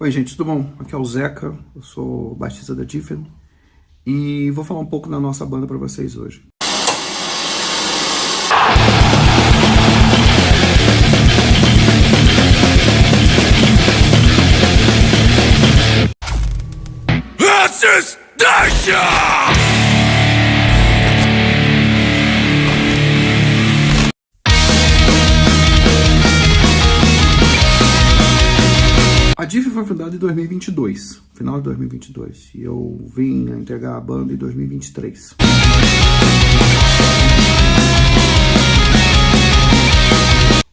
Oi gente, tudo bom? Aqui é o Zeca, eu sou baixista da Different e vou falar um pouco da nossa banda para vocês hoje. A Different foi fundada em 2022, final de 2022, e eu vim a entregar a banda em 2023.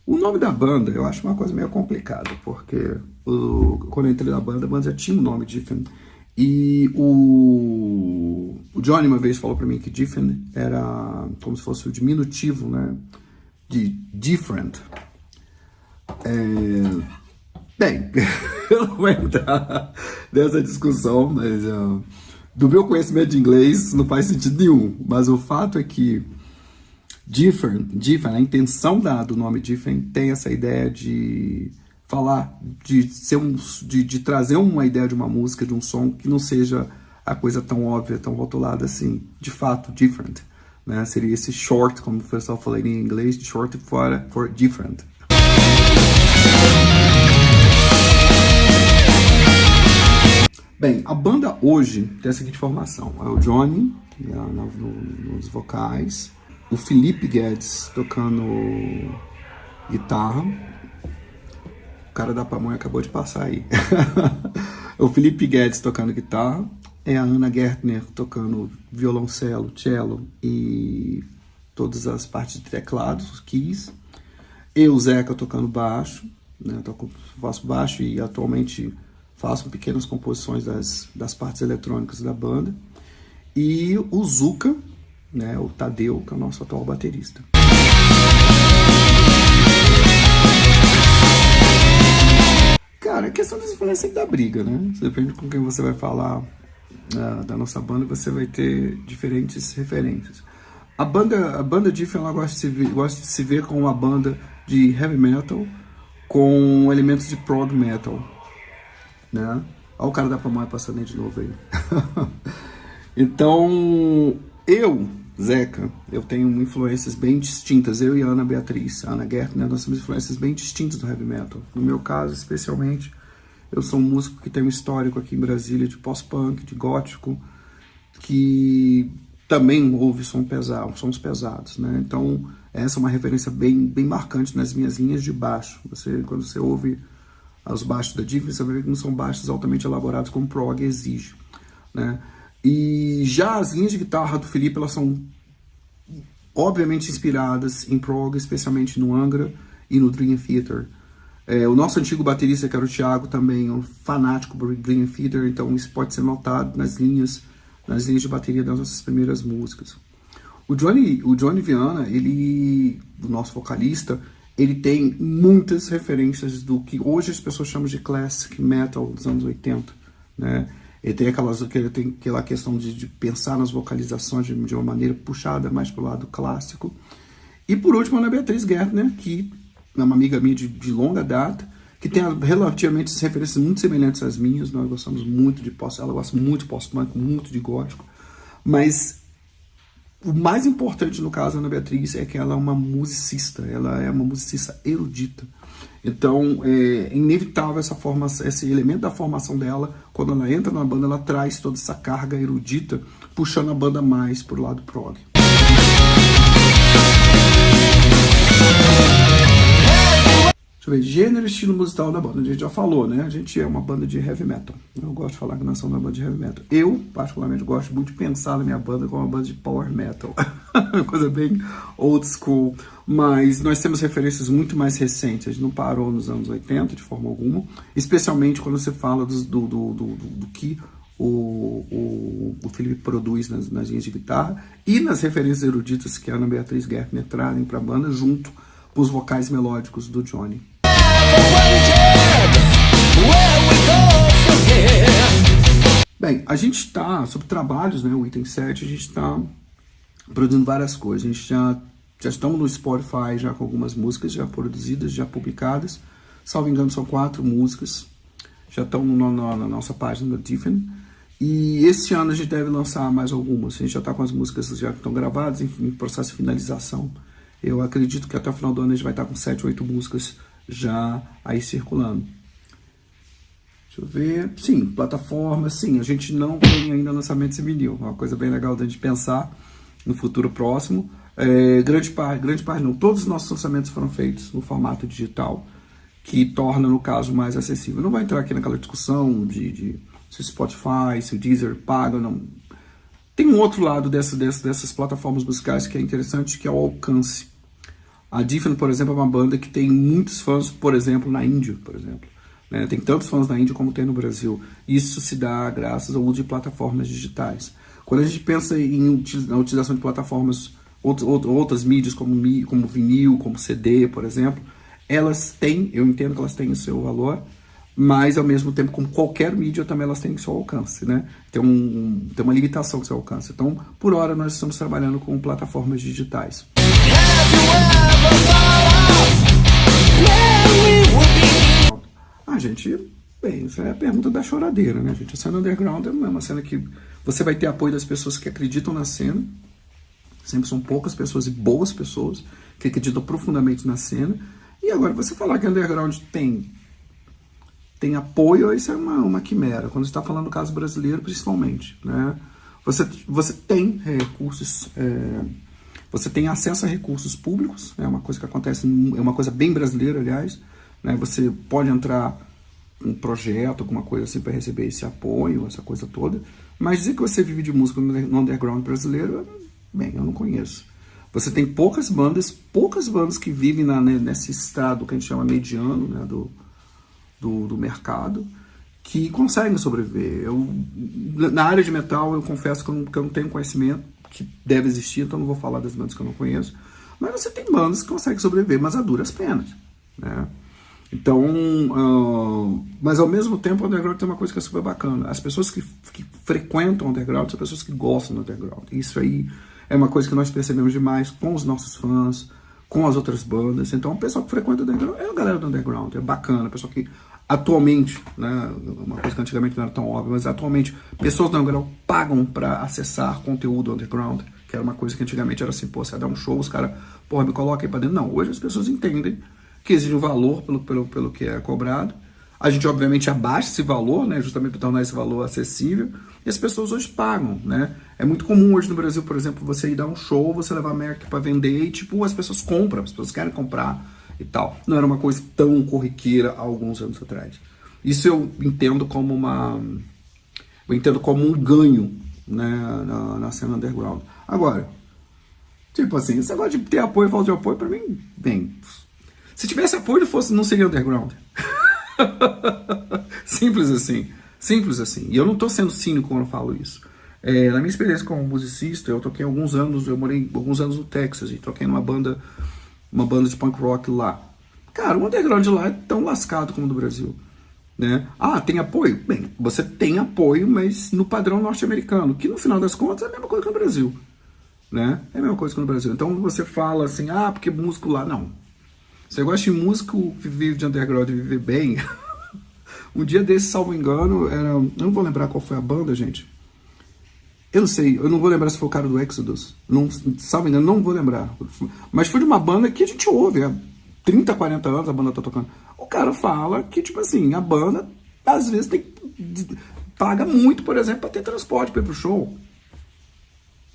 O nome da banda eu acho uma coisa meio complicada, porque quando eu entrei na banda, a banda já tinha o nome Different, e o Johnny uma vez falou pra mim que Different era como se fosse o diminutivo, né, de different. Bem, eu não vou entrar nessa discussão, mas do meu conhecimento de inglês não faz sentido nenhum. Mas o fato é que different, a intenção do nome Different tem essa ideia de falar, de trazer uma ideia de uma música, de um som que não seja a coisa tão óbvia, tão rotulada assim. De fato, different, né? Seria esse short, como o pessoal fala em inglês, de short for different. Bem, a banda hoje tem a seguinte formação: é o Johnny nos vocais, o Felipe Guedes tocando guitarra, o cara da pamonha acabou de passar aí, o Felipe Guedes tocando guitarra, é a Ana Gärtner tocando violoncelo, cello e todas as partes de teclados, keys, eu, o Zeca, tocando baixo, né, faço baixo e atualmente faço pequenas composições das partes eletrônicas da banda. E o Zuka, né, o Tadeu, que é o nosso atual baterista. Cara, a questão das influências sempre dá briga, né? Depende com quem você vai falar da nossa banda, você vai ter diferentes referências. A banda Different, ela gosta de se ver como uma banda de heavy metal com elementos de prog metal, né? Olha o cara da pamonha passando aí de novo aí. Então, eu, Zeca, eu tenho influências bem distintas. Eu e a Ana Beatriz, a Ana Gärtner, nós temos influências bem distintas do heavy metal. No meu caso, especialmente, eu sou um músico que tem um histórico aqui em Brasília de pós-punk, de gótico, que também ouve sons pesados, né? Então, essa é uma referência bem marcante nas minhas linhas de baixo. Quando você ouve os baixos da Different, você vai ver que não são baixos altamente elaborados como prog exige, né? E já as linhas de guitarra do Felipe, elas são obviamente inspiradas em prog, especialmente no Angra e no Dream Theater. O nosso antigo baterista, que era o Thiago, também é um fanático por Dream Theater, então isso pode ser notado nas linhas de bateria das nossas primeiras músicas. O Johnny Viana, o nosso vocalista, ele tem muitas referências do que hoje as pessoas chamam de classic metal dos anos 80, né? Ele tem aquela questão de pensar nas vocalizações de uma maneira puxada mais para o lado clássico. E por último, a Ana Beatriz Gärtner, que é uma amiga minha de longa data, que tem relativamente referências muito semelhantes às minhas. Nós gostamos muito de ela gosta muito de pós-punk, muito de gótico, mas o mais importante no caso da Ana Beatriz é que ela é uma musicista, ela é uma musicista erudita. Então é inevitável esse elemento da formação dela. Quando ela entra na banda, ela traz toda essa carga erudita, puxando a banda mais pro lado prog. Deixa eu ver, gênero e estilo musical da banda. A gente já falou, né? A gente é uma banda de heavy metal. Eu gosto de falar que nós somos uma banda de heavy metal. Eu, particularmente, gosto muito de pensar na minha banda como uma banda de power metal. Uma coisa bem old school. Mas nós temos referências muito mais recentes. A gente não parou nos anos 80, de forma alguma. Especialmente quando você fala do que o Felipe produz nas linhas de guitarra e nas referências eruditas que a Ana Beatriz Gärtner trazem para a banda, junto com os vocais melódicos do Johnny. Bem, a gente está, sobre trabalhos, né, o item 7, a gente está produzindo várias coisas. A gente já estamos no Spotify, já com algumas músicas já produzidas, já publicadas. Salvo engano, são 4 músicas. Já estão na nossa página da Tiffany. E esse ano a gente deve lançar mais algumas. A gente já está com as músicas já que estão gravadas, em processo de finalização. Eu acredito que até o final do ano a gente vai estar com 7 ou 8 músicas já aí circulando. Deixa eu ver. Sim, plataforma, sim. A gente não tem ainda lançamento de vinil. Uma coisa bem legal da gente pensar no futuro próximo. Grande parte não. Todos os nossos lançamentos foram feitos no formato digital, que torna, no caso, mais acessível. Não vai entrar aqui naquela discussão de se o Spotify, se o Deezer paga ou não. Tem um outro lado dessas plataformas musicais que é interessante, que é o alcance. A Different, por exemplo, é uma banda que tem muitos fãs, por exemplo, na Índia, por exemplo. Né? Tem tantos fãs na Índia como tem no Brasil. Isso se dá graças ao uso de plataformas digitais. Quando a gente pensa na utilização de plataformas, outras mídias como vinil, como CD, por exemplo, elas têm, eu entendo que elas têm o seu valor, mas ao mesmo tempo, como qualquer mídia, também elas têm o seu alcance, né? Tem uma limitação do seu alcance. Então, por hora, nós estamos trabalhando com plataformas digitais. Gente, bem, isso é a pergunta da choradeira, né, gente? A cena underground é uma cena que você vai ter apoio das pessoas que acreditam na cena. Sempre são poucas pessoas e boas pessoas que acreditam profundamente na cena. E agora, você falar que underground tem apoio, isso é uma quimera. Quando você está falando do caso brasileiro, principalmente, né? Você tem recursos, você tem acesso a recursos públicos, é uma coisa que acontece, é uma coisa bem brasileira, aliás, né? Você pode entrar um projeto, alguma coisa assim, para receber esse apoio, essa coisa toda, mas dizer que você vive de música no underground brasileiro, bem, eu não conheço. Você tem poucas bandas que vivem nesse estado que a gente chama mediano, né, do mercado, que conseguem sobreviver. Na área de metal, eu confesso que eu não tenho conhecimento, que deve existir, então não vou falar das bandas que eu não conheço, mas você tem bandas que conseguem sobreviver, mas a duras penas, né? Então, mas ao mesmo tempo o underground tem uma coisa que é super bacana. As pessoas que frequentam o underground são pessoas que gostam do underground. Isso aí é uma coisa que nós percebemos demais com os nossos fãs, com as outras bandas. Então o pessoal que frequenta o underground é a galera do underground, é bacana. O pessoal que atualmente, né, uma coisa que antigamente não era tão óbvia, mas atualmente pessoas do underground pagam para acessar conteúdo underground, que era uma coisa que antigamente era assim, pô, você dá um show, os caras, porra, me coloca aí pra dentro. Não, hoje as pessoas entendem que exige um valor pelo que é cobrado. A gente, obviamente, abaixa esse valor, né, justamente para tornar esse valor acessível, e as pessoas hoje pagam, né? É muito comum hoje no Brasil, por exemplo, você ir dar um show, você levar a Merc para vender e, tipo, as pessoas compram, as pessoas querem comprar e tal. Não era uma coisa tão corriqueira há alguns anos atrás. Isso eu entendo como um ganho, né, na cena underground. Agora, tipo assim, esse negócio de ter apoio e falta de apoio, para mim, bem, se tivesse apoio, não seria underground. Simples assim. Simples assim. E eu não estou sendo cínico quando eu falo isso. Na minha experiência como musicista, eu toquei alguns anos, eu morei alguns anos no Texas e toquei numa banda de punk rock lá. Cara, o underground lá é tão lascado como o do Brasil, né? Ah, tem apoio? Bem, você tem apoio, mas no padrão norte-americano, que no final das contas é a mesma coisa que no Brasil, né? É a mesma coisa que no Brasil. Então você fala assim, porque músico lá, não. Você gosta de músico que vive de underground e vive bem? Um dia desse, salvo engano, eu não vou lembrar qual foi a banda, gente. Eu não sei, eu não vou lembrar se foi o cara do Exodus. Não, salvo engano, não vou lembrar. Mas foi de uma banda que a gente ouve há 30, 40 anos a banda tá tocando. O cara fala que, tipo assim, a banda às vezes paga muito, por exemplo, para ter transporte para ir pro show.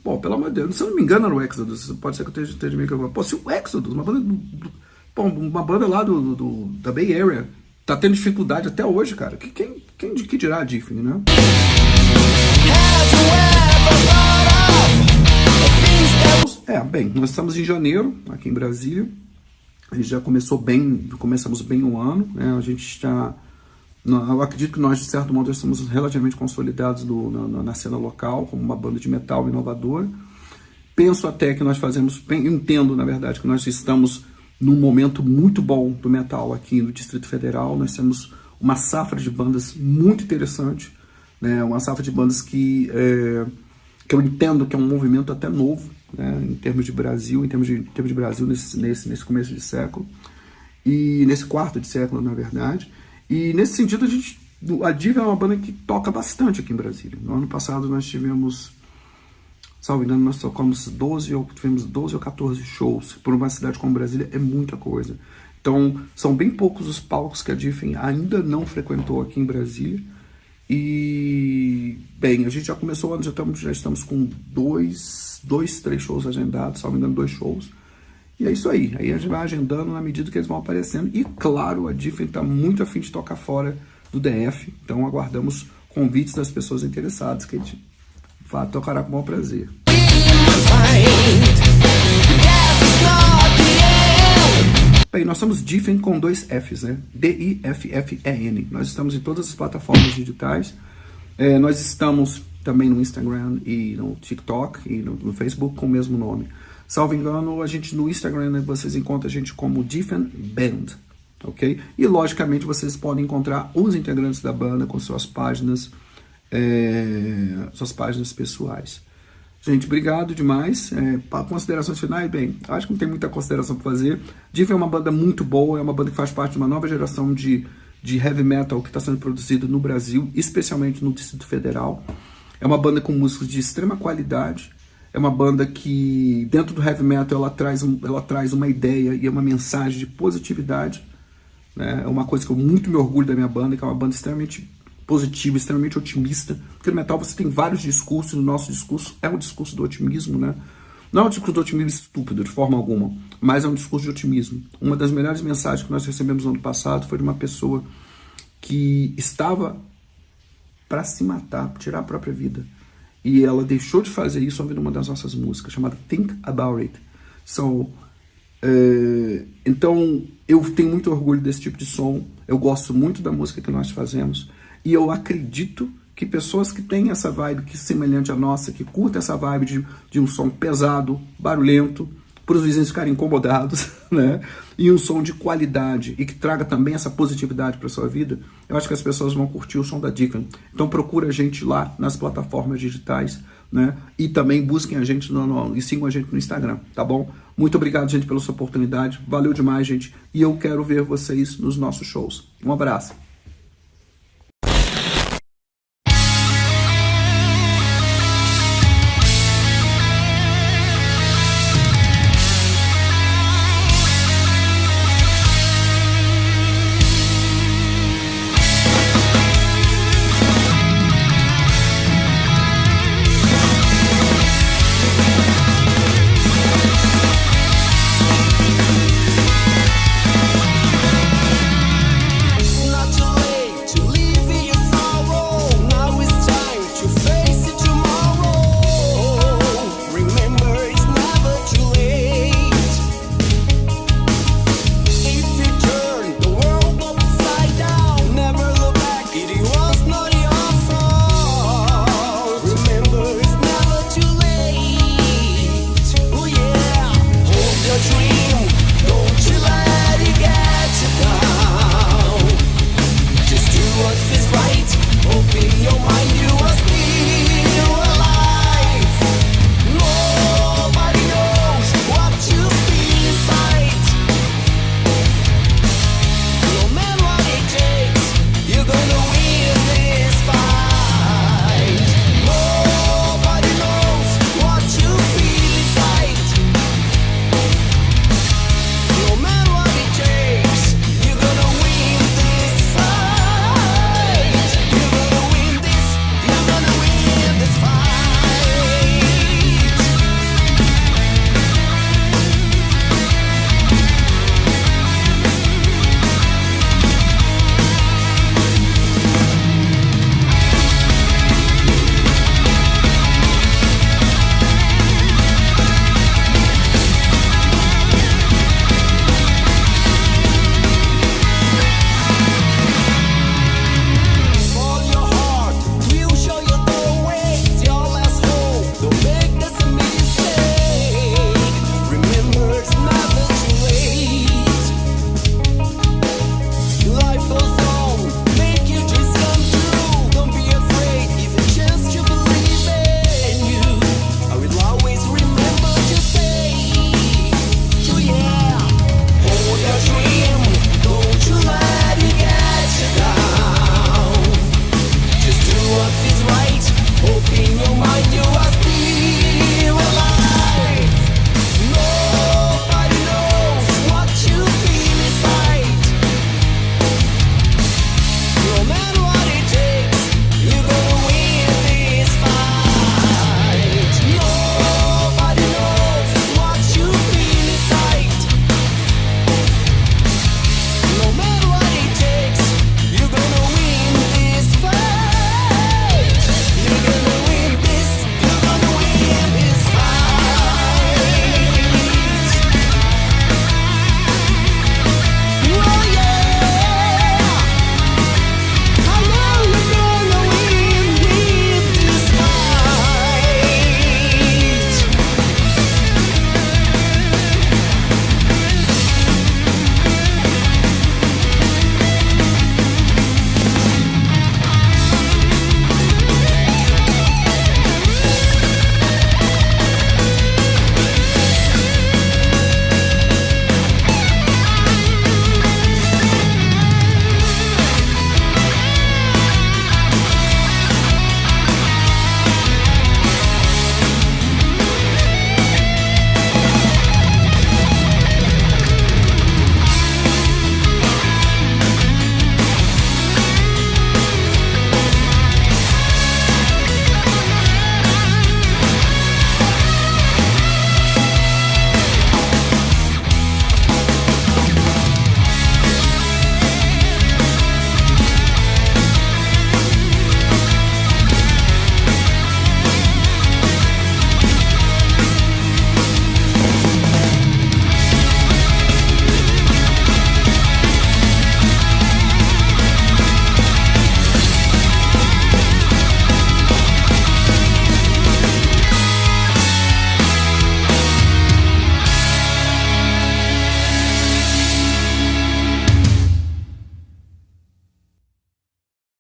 Pô, pelo amor de Deus, se eu não me engano era o Exodus, pode ser que eu esteja meio que... Pô, se o Exodus, uma banda lá da Bay Area, tá tendo dificuldade até hoje, cara. Quem dirá a Different, né? Bem, nós estamos em janeiro, aqui em Brasília. A gente já começamos bem o ano, né? A gente já... Eu acredito que nós, de certo modo, estamos relativamente consolidados na cena local, como uma banda de metal inovadora. Penso até que nós entendo, na verdade, que nós estamos num momento muito bom do metal aqui no Distrito Federal. Nós temos uma safra de bandas muito interessante, né? Uma safra de bandas que eu entendo que é um movimento até novo, né, em termos de Brasil, nesse começo de século, e nesse quarto de século, na verdade. E nesse sentido, a Diva é uma banda que toca bastante aqui em Brasília. No ano passado nós tivemos, salvo engano, nós tocamos 12 ou 14 shows. Por uma cidade como Brasília é muita coisa. Então, são bem poucos os palcos que a Diffin ainda não frequentou aqui em Brasília. E, bem, a gente já começou o ano, já estamos com 3 shows agendados, salvo engano, 2 shows. E é isso aí. Aí a gente vai agendando na medida que eles vão aparecendo. E, claro, a Diffin está muito afim de tocar fora do DF. Então, aguardamos convites das pessoas interessadas, que a gente tocará com o maior prazer. Bem, nós somos Diffin com 2 Fs, né? D-I-F-F-E-N. Nós estamos em todas as plataformas digitais. Nós estamos também no Instagram e no TikTok e no Facebook com o mesmo nome. Salvo engano, a gente no Instagram, né, vocês encontram a gente como Diffin Band, ok? E logicamente vocês podem encontrar os integrantes da banda com suas páginas pessoais. Gente, obrigado demais. Para considerações finais, bem, acho que não tem muita consideração para fazer. Diffin é uma banda muito boa, é uma banda que faz parte de uma nova geração de heavy metal que está sendo produzida no Brasil, especialmente no Distrito Federal. É uma banda com músicos de extrema qualidade. É uma banda que, dentro do heavy metal, ela traz uma ideia e uma mensagem de positividade, né? É uma coisa que eu muito me orgulho da minha banda, que é uma banda extremamente positiva, extremamente otimista, porque no metal você tem vários discursos, o nosso discurso é um discurso do otimismo, né? Não é um discurso do otimismo estúpido, de forma alguma, mas é um discurso de otimismo. Uma das melhores mensagens que nós recebemos no ano passado foi de uma pessoa que estava para se matar, tirar a própria vida, e ela deixou de fazer isso ouvindo uma das nossas músicas, chamada Think About It. Então, eu tenho muito orgulho desse tipo de som, eu gosto muito da música que nós fazemos, e eu acredito que pessoas que têm essa vibe que é semelhante à nossa, que curtem essa vibe de um som pesado, barulhento, para os vizinhos ficarem incomodados, né? E um som de qualidade e que traga também essa positividade para a sua vida, eu acho que as pessoas vão curtir o som da Diffin. Então procura a gente lá nas plataformas digitais, né? E também busquem a gente e sigam a gente no Instagram, tá bom? Muito obrigado, gente, pela sua oportunidade. Valeu demais, gente. E eu quero ver vocês nos nossos shows. Um abraço.